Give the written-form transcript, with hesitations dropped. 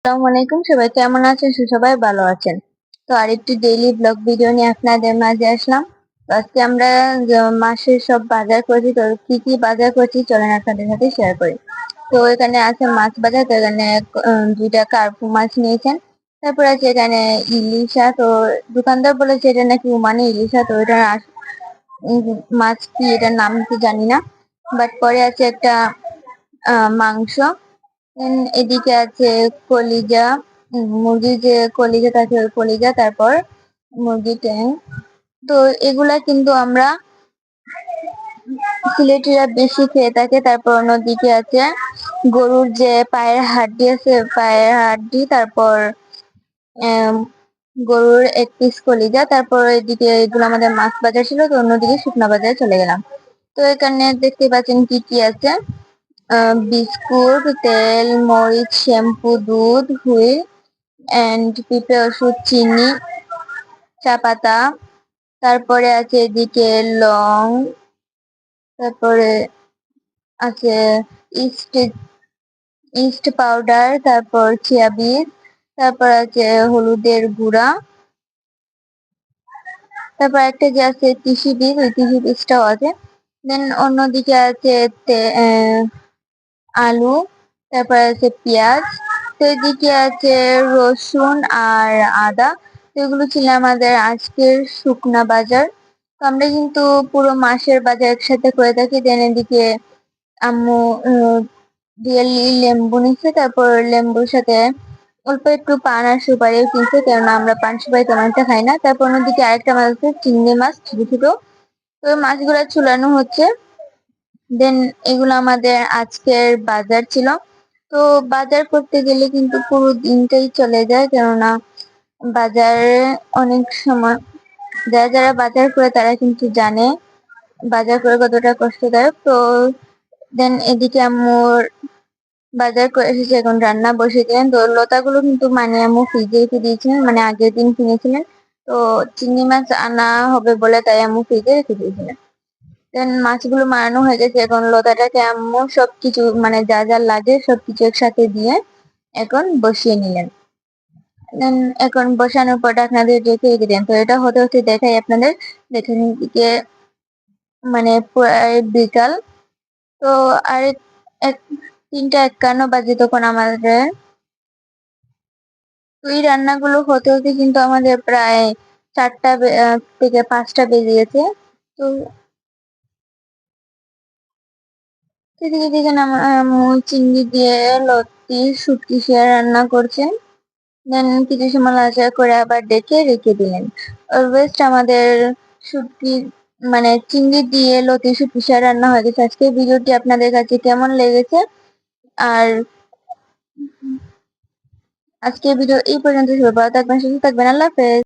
আসসালামু আলাইকুম, সবাই কেমন আছেন? সবাই ভালো আছেন। তো আরেকটি ডেইলি ব্লগ ভিডিও নিয়ে আপনাদের মাঝে আসলাম। তো আজকে আমরা মাসের সব বাজার করেছি, তো কি কি বাজার করেছি চলেন আপনাদের সাথে শেয়ার করি। তো এখানে আছে মাছ বাজার, তো এখানে 2টা কার্পু মাছ নিয়েছেন। তারপর আছে এখানে ইলিশা, তো দোকানদার বলেছে এটা নাকি ওমানি ইলিশা, তো এটা মাছ কি এটার নাম তো জানি না। বাট পরে আছে একটা মাংস। এদিকে আছে কলিজা, মুরগির যে কলিজা থাকে ওই কলিজা, তারপর মুরগি ট্যাং। তো এগুলা কিন্তু আমরা সিলেটিরা বেশি খেয়ে থাকে। তারপর অন্যদিকে আছে গরুর যে পায়ের হাড্ডি আছে, পায়ের হাড্ডি, তারপর আম, গরুর এক পিস কলিজা। তারপর এদিকে এগুলো আমাদের মাছ বাজার ছিল, তো অন্যদিকে শুকনা বাজারে চলে গেলাম। তো এখানে দেখতে পাচ্ছেন কি কি আছে। বিস্কুট, তেল, মরিচ, শ্যাম্পু, দুধ, হুইল এন্ড পিঁপড়ে ওষুধ, চিনি, চা পাতা। তারপরে আছে এদিকে লং, তারপরে আছে ইস্ট ইস্ট পাউডার, তারপর চিয়া বীজ, তারপর আছে হলুদের গুঁড়া, তারপর একটা যে আছে তিসি বীজ, ওই তিসি বীজটাও আছে। দেন অন্যদিকে আছে আলু, তারপর আছে পেঁয়াজ, তো এদিকে আছে রসুন আর আদা। তো এগুলো ছিল আমাদের আজকের শুকনা বাজার। তো আমরা কিন্তু পুরো মাসের বাজার একসাথে করে থাকি। দেন এদিকে আম্মু রিয়েলি লেম্বু নিচ্ছে, তারপর লেম্বুর সাথে অল্প একটু পান আর সুপারিও কিনছে, কেননা আমরা পান সুপারি তেমন একটা খাই না। তারপর অন্যদিকে আরেকটা মাছ আছে চিংড়ি মাছ, ছোট ছোট। তো ওই মাছগুলো চুলানো হচ্ছে। দেন এগুলো আমাদের আজকের বাজার ছিল। তো বাজার করতে গেলে কিন্তু পুরো দিনটাই চলে যায়, কেননা বাজারে অনেক সময় যারা যারা বাজার করে তারা কিন্তু জানে বাজার করে কতটা কষ্টদায়ক। তো দেন এদিকে আম্মুর বাজার করে এসেছে, এখন রান্না বসিয়ে দিলেন। তো লতাগুলো কিন্তু মানে আম্মু ফ্রিজে রেখে দিয়েছিলেন, মানে আগের দিন কিনেছিলেন। তো চিংড়ি মাছ আনা হবে বলে তাই আম্মু ফ্রিজে রেখে দিয়েছিলেন। দেন মাছগুলো মারানো হয়ে গেছে, এখন লতাটাকে আম্মু সবকিছু মানে যা যা লাগে সবকিছু একসাথে দিয়ে এখন বসিয়ে নিলেন। দেন এখন বসানোর পর আপনাদের রেখে দিলেন। তো এটা হতে হতে দেখাই আপনাদের। দেখেন এদিকে মানে প্রায় বিকাল। তো আর 3টা 51 বাজে তখন আমাদের। তো এই রান্নাগুলো হতে হতে কিন্তু আমাদের প্রায় 4টা থেকে 5টা বেজে গেছে। তো এদিকে দেখেন আমার আম্মু চিংড়ি দিয়ে লতি শুটকি শিয়া রান্না করছেন। দেন কিছু সময় নাড়াচাড়া করে আবার ডেকে রেখে দিলেন। অলওয়েজ আমাদের শুটকি মানে চিংড়ি দিয়ে লতি শুটকি শিয়া রান্না হয়ে গেছে। আজকের ভিডিওটি আপনাদের কাছে কেমন লেগেছে? আর আজকের ভিডিও এই পর্যন্ত। সবাই ভালো থাকবেন, সুস্থ থাকবেন, আল্লাহ হাফেজ।